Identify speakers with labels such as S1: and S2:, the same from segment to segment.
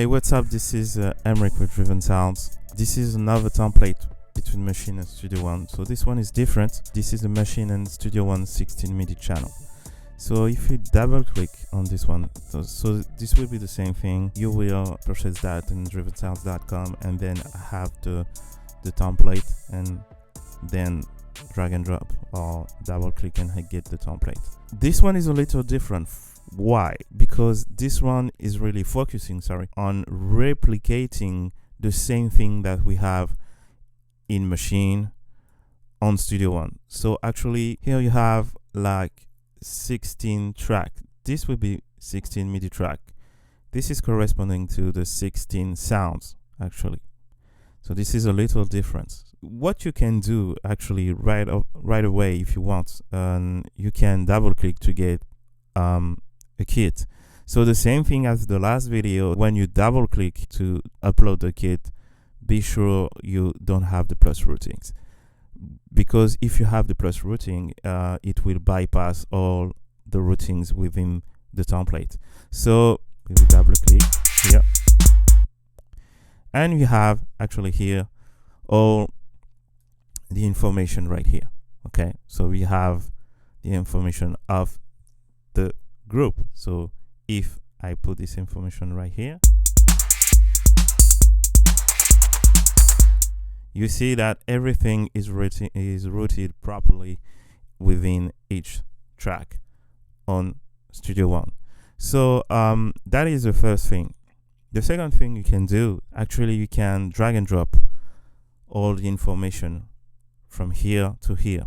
S1: Hey, what's up? This is Emric with Drivensounds. This is another template between Maschine and Studio One. So this one is different. This is the Maschine and Studio One 16 MIDI channel. So if you double click on this one, so this will be the same thing. You will purchase that in drivensounds.com and then have the template and then drag and drop or double click and get the template. This one is a little different. Why? Because this one is really focusing on replicating the same thing that we have in Maschine on Studio One. So actually here you have like 16 track. This will be 16 MIDI track. This is corresponding to the 16 sounds actually. So this is a little difference. What you can do actually right away if you want, you can double click to get a kit. So the same thing as the last video, when you double click to upload the kit, be sure you don't have the plus routings, because if you have the plus routing, it will bypass all the routings within the template. So we will double click here and we have actually here all the information right here. Okay, so we have the information of the group. So if I put this information right here, you see that everything is routed properly within each track on Studio One. So that is the first thing. The second thing you can do, actually you can drag and drop all the information from here to here.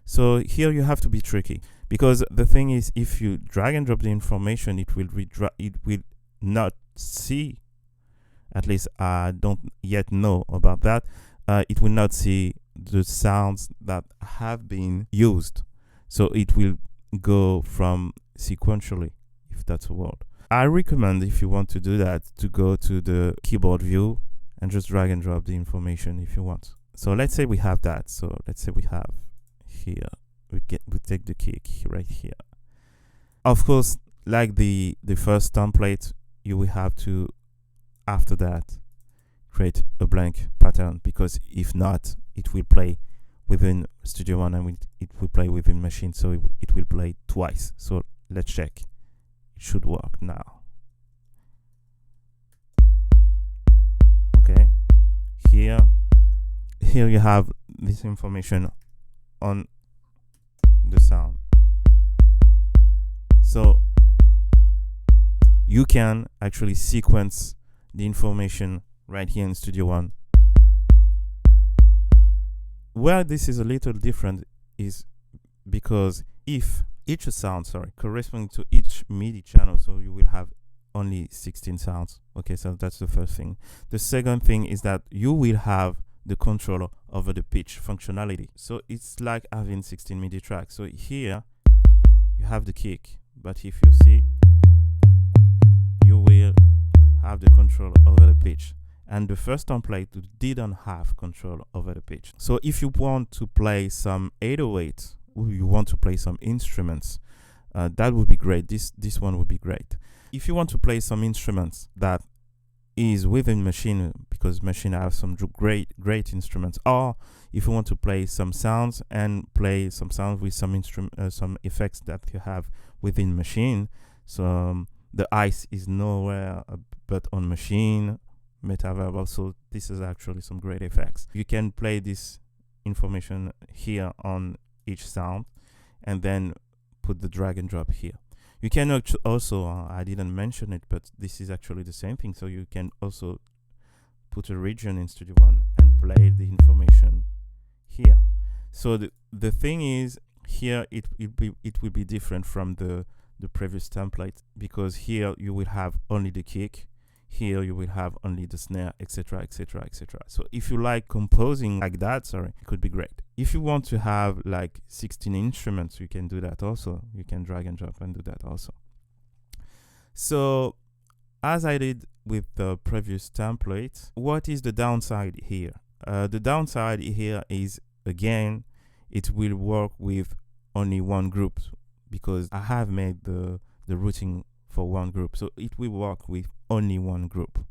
S1: So here you have to be tricky, because the thing is, if you drag and drop the information, it will not see, at least I don't yet know about that, it will not see the sounds that have been used. So it will go from sequentially, if that's a word. I recommend, if you want to do that, to go to the keyboard view and just drag and drop the information if you want. So let's say we have that. So let's say we have here, we take the kick right here. Of course, like the first template, you will have to, after that, create a blank pattern, because if not, it will play within Studio One and it will play within Maschine, so it will play twice. So let's check. It should work now. Okay, here you have this information on the sound. So you can actually sequence the information right here in Studio One. Where this is a little different is because if each sound, corresponding to each MIDI channel, so you will have only 16 sounds. Okay, so that's the first thing. The second thing is that you will have the control over the pitch functionality. So it's like having 16 MIDI tracks. So here you have the kick, but if you see, you will have the control over the pitch. And the first template didn't have control over the pitch. So if you want to play some 808, or you want to play some instruments, that would be great. This one would be great. If you want to play some instruments that is within Maschine, because Maschine have some great instruments, or if you want to play some sounds and play some sounds with some effects that you have within Maschine. So the ice is nowhere but on Maschine, metaverb. So this is actually some great effects. You can play this information here on each sound and then put the drag and drop here. You can also, I didn't mention it, but this is actually the same thing. So you can also put a region in Studio One and play the information here. So the thing is, here it will be different from the previous template, because here you will have only the kick, here you will have only the snare, etc, etc, etc. So if you like composing like that, it could be great. If you want to have like 16 instruments, you can do that also. You can drag and drop and do that also. So as I did with the previous template, what is the downside here? The downside here is, again, it will work with only one group, because I have made the routing for one group, so it will work with only one group.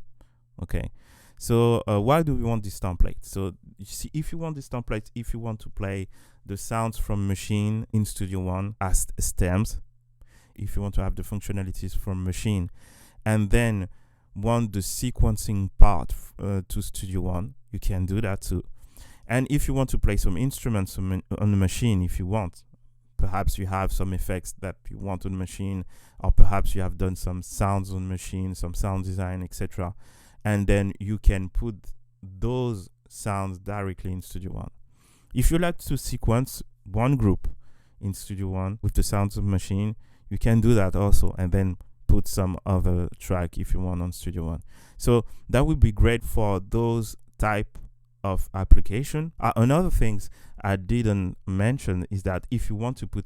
S1: Okay, so why do we want this template? So you see, if you want this template, if you want to play the sounds from Machine in Studio One as stems, if you want to have the functionalities from Machine, and then want the sequencing part to Studio One, you can do that too. And if you want to play some instruments on the Machine, if you want, perhaps you have some effects that you want on Machine, or perhaps you have done some sounds on Machine, some sound design, etc., and then you can put those sounds directly in Studio One. If you like to sequence one group in Studio One with the sounds of Machine, you can do that also, and then put some other track if you want on Studio One. So that would be great for those type of application. Another things I didn't mention is that if you want to put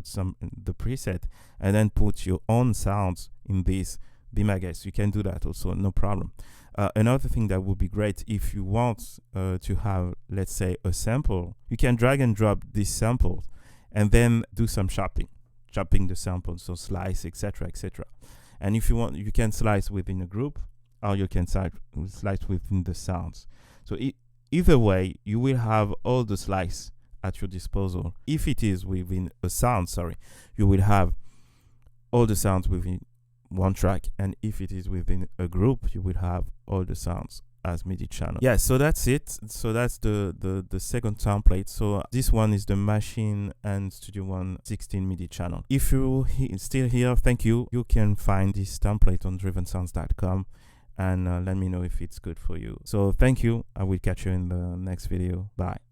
S1: some the preset and then put your own sounds in this, be my guest, you can do that also, no problem. Another thing that would be great, if you want to have, let's say, a sample, you can drag and drop this sample and then do some chopping the samples, so slice, etc., etc. And if you want, you can slice within a group, or you can slice within the sounds. So either way, you will have all the slice at your disposal. If it is within a sound, you will have all the sounds within one track, and if it is within a group, you will have all the sounds as MIDI channel. Yeah, so that's it. So that's the second template. So this one is the Maschine and Studio One 16 MIDI channel. If you're still here, thank you. You can find this template on drivensounds.com and let me know if it's good for you. So thank you. I will catch you in the next video. Bye.